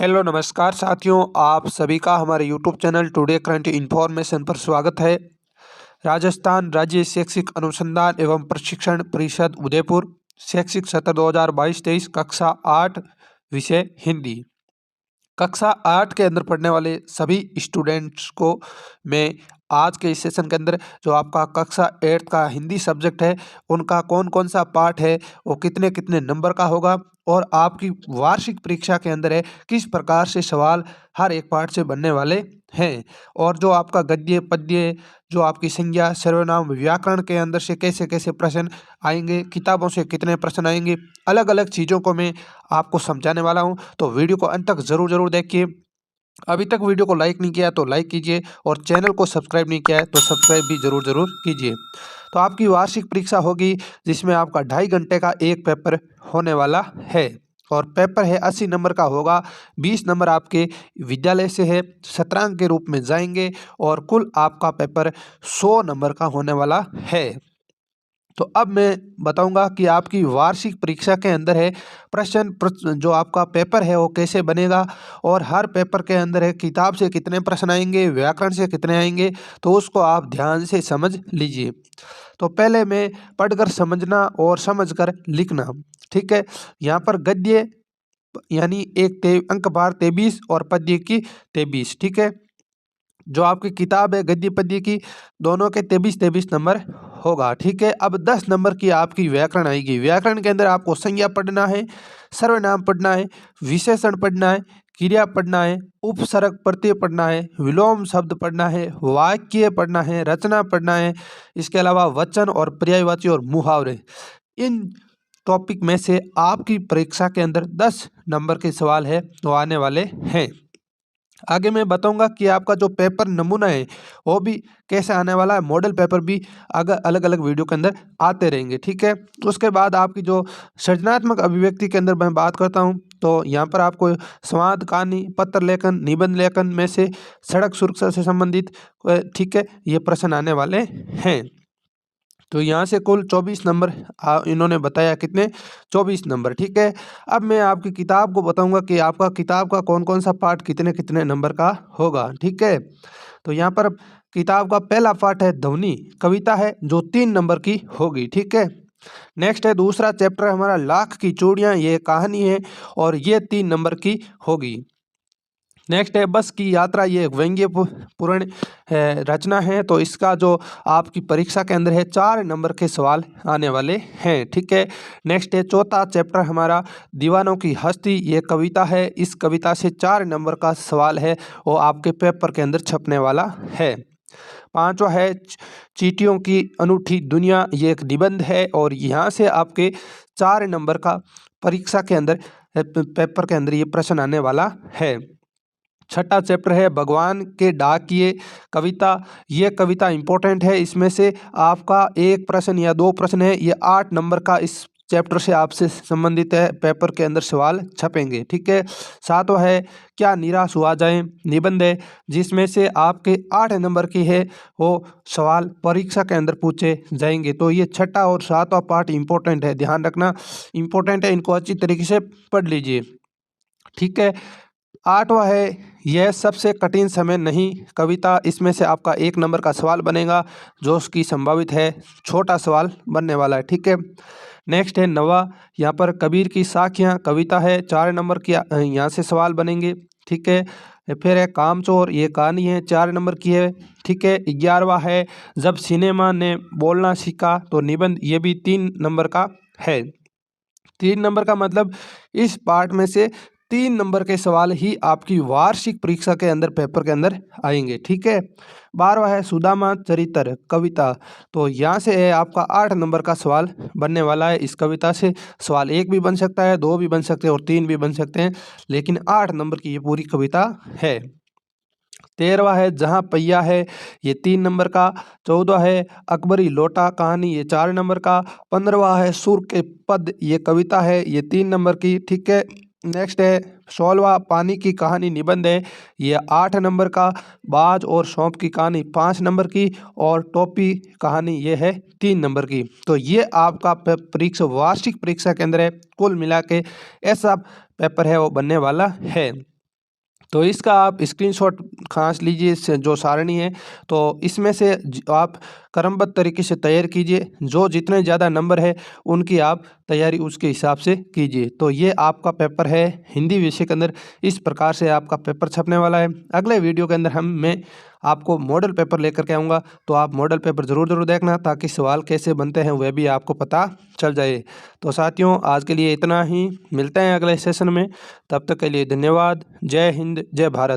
Hello नमस्कार साथियों, आप सभी का हमारे YouTube channel today current information पर स्वागत है। राजस्थान राज्य शैक्षिक अनुसंधान एवं प्रशिक्षण परिषद उदयपुर शैक्षिक सत्र 2022-23 कक्षा 8 विषय हिंदी। कक्षा 8 के अंदर पढ़ने वाले सभी स्टूडेंट्स को मैं आज के इस सेशन के अंदर जो आपका कक्षा 8 का हिंदी सब्जेक्ट है, उनका कौन कौन सा पार्ट है, वो कितने कितने नंबर का होगा और आपकी वार्षिक परीक्षा के अंदर है किस प्रकार से सवाल हर एक पार्ट से बनने वाले हैं, और जो आपका गद्य पद्य, जो आपकी संज्ञा सर्वनाम व्याकरण के अंदर से कैसे कैसे प्रश्न आएंगे, किताबों से कितने प्रश्न आएंगे, अलग अलग चीज़ों को मैं आपको समझाने वाला हूं। तो वीडियो को अंत तक जरूर जरूर देखिए। अभी तक वीडियो को लाइक नहीं किया तो लाइक कीजिए, और चैनल को सब्सक्राइब नहीं किया है तो सब्सक्राइब भी जरूर जरूर कीजिए। तो आपकी वार्षिक परीक्षा होगी जिसमें आपका 2.5 घंटे का एक पेपर होने वाला है, और पेपर है 80 नंबर का होगा। 20 नंबर आपके विद्यालय से है, 17 अंक के रूप में जाएंगे, और कुल आपका पेपर 100 नंबर का होने वाला है। तो अब मैं बताऊंगा कि आपकी वार्षिक परीक्षा के अंदर है जो आपका पेपर है वो कैसे बनेगा, और हर पेपर के अंदर है किताब से कितने प्रश्न आएंगे, व्याकरण से कितने आएंगे, तो उसको आप ध्यान से समझ लीजिए। तो पहले मैं पढ़कर समझना और समझकर लिखना, ठीक है। यहाँ पर गद्य यानी अंक बार 23 और पद्य की 23, ठीक है। जो आपकी किताब है गद्य पद्य की, दोनों के 23-23 नंबर होगा, ठीक है। अब 10 नंबर की आपकी व्याकरण आएगी। व्याकरण के अंदर आपको संज्ञा पढ़ना है, सर्वनाम पढ़ना है, विशेषण पढ़ना है, क्रिया पढ़ना है, उपसर्ग प्रत्यय पढ़ना है, विलोम शब्द पढ़ना है, वाक्य पढ़ना है, रचना पढ़ना है, इसके अलावा वचन और पर्यायवाची और मुहावरे। इन टॉपिक में से आपकी परीक्षा के अंदर 10 नंबर के सवाल है वो आने वाले हैं। आगे मैं बताऊंगा कि आपका जो पेपर नमूना है वो भी कैसे आने वाला है। मॉडल पेपर भी अगर अलग अलग वीडियो के अंदर आते रहेंगे, ठीक है। उसके बाद आपकी जो सृजनात्मक अभिव्यक्ति के अंदर मैं बात करता हूं, तो यहाँ पर आपको संवाद, कहानी, पत्र लेखन, निबंध लेखन में से सड़क सुरक्षा से संबंधित, ठीक है, ये प्रश्न आने वाले हैं। तो यहाँ से कुल 24 नंबर इन्होंने बताया, कितने 24 नंबर, ठीक है। अब मैं आपकी किताब को बताऊंगा कि आपका किताब का कौन कौन सा पार्ट कितने कितने नंबर का होगा, ठीक है। तो यहाँ पर किताब का पहला पार्ट है ध्वनि, कविता है जो 3 नंबर की होगी, ठीक है। नेक्स्ट है दूसरा चैप्टर हमारा लाख की चूड़ियाँ, ये कहानी है और ये 3 नंबर की होगी। नेक्स्ट है बस की यात्रा, ये एक व्यंग्य पूर्ण रचना है, तो इसका जो आपकी परीक्षा के अंदर है 4 नंबर के सवाल आने वाले हैं, ठीक है। नेक्स्ट है चौथा चैप्टर हमारा दीवानों की हस्ती, ये कविता है, इस कविता से 4 नंबर का सवाल है वो आपके पेपर के अंदर छपने वाला है। पांचवा है चींटियों की अनूठी दुनिया, ये एक निबंध है, और यहाँ से आपके 4 नंबर का परीक्षा के अंदर पेपर के अंदर ये प्रश्न आने वाला है। छठा चैप्टर है भगवान के डाकिये, कविता, ये कविता इंपॉर्टेंट है, इसमें से आपका एक प्रश्न या 2 प्रश्न है, ये 8 नंबर का इस चैप्टर से आपसे संबंधित है, पेपर के अंदर सवाल छपेंगे, ठीक है। सातवां है क्या निराश हुआ जाए, निबंध है, जिसमें से आपके 8 नंबर की है वो सवाल परीक्षा के अंदर पूछे जाएंगे। तो ये छठा और सातवां पार्ट इंपॉर्टेंट है, ध्यान रखना, इंपॉर्टेंट है, इनको अच्छी तरीके से पढ़ लीजिए, ठीक है। आठवां है यह सबसे कठिन समय नहीं, कविता, इसमें से आपका 1 नंबर का सवाल बनेगा जो उसकी संभावित है, छोटा सवाल बनने वाला है, ठीक है। नेक्स्ट है नवा, यहाँ पर कबीर की साखियाँ, कविता है, 4 नंबर की यहाँ से सवाल बनेंगे, ठीक है। फिर है कामचोर, ये कहानी है, 4 नंबर की है, ठीक है। 11वां है जब सिनेमा ने बोलना सीखा, तो निबंध, ये भी 3 नंबर का है। 3 नंबर का मतलब इस पार्ट में से 3 नंबर के सवाल ही आपकी वार्षिक परीक्षा के अंदर पेपर के अंदर आएंगे, ठीक है। 12वां है सुदामा चरित्र, कविता, तो यहाँ से है आपका 8 नंबर का सवाल बनने वाला है। इस कविता से सवाल 1 भी बन सकता है, 2 भी बन सकते हैं और 3 भी बन सकते हैं, लेकिन 8 नंबर की ये पूरी कविता है। 13वां है जहाँ पहिया है, ये 3 नंबर का। 14वां है अकबरी लोटा कहानी, ये 4 नंबर का। 15वां है सुर के पद, ये कविता है, ये 3 नंबर की, ठीक है। नेक्स्ट है 16वां पानी की कहानी निबंध है, ये 8 नंबर का। बाज और सौंप की कहानी 5 नंबर की, और टोपी कहानी ये है 3 नंबर की। तो ये आपका परीक्षा वार्षिक परीक्षा के अंदर है, कुल मिला के ऐसा पेपर है वो बनने वाला है। तो इसका आप स्क्रीनशॉट खास लीजिए, जो सारणी है तो इसमें से आप क्रमबद्ध तरीके से तैयार कीजिए। जो जितने ज़्यादा नंबर है उनकी आप तैयारी उसके हिसाब से कीजिए। तो ये आपका पेपर है हिंदी विषय के अंदर, इस प्रकार से आपका पेपर छपने वाला है। अगले वीडियो के अंदर मैं आपको मॉडल पेपर लेकर के आऊँगा, तो आप मॉडल पेपर ज़रूर देखना, ताकि सवाल कैसे बनते हैं वह भी आपको पता चल जाए। तो साथियों, आज के लिए इतना ही, मिलते हैं अगले सेशन में। तब तक के लिए धन्यवाद। जय हिंद, जय भारत।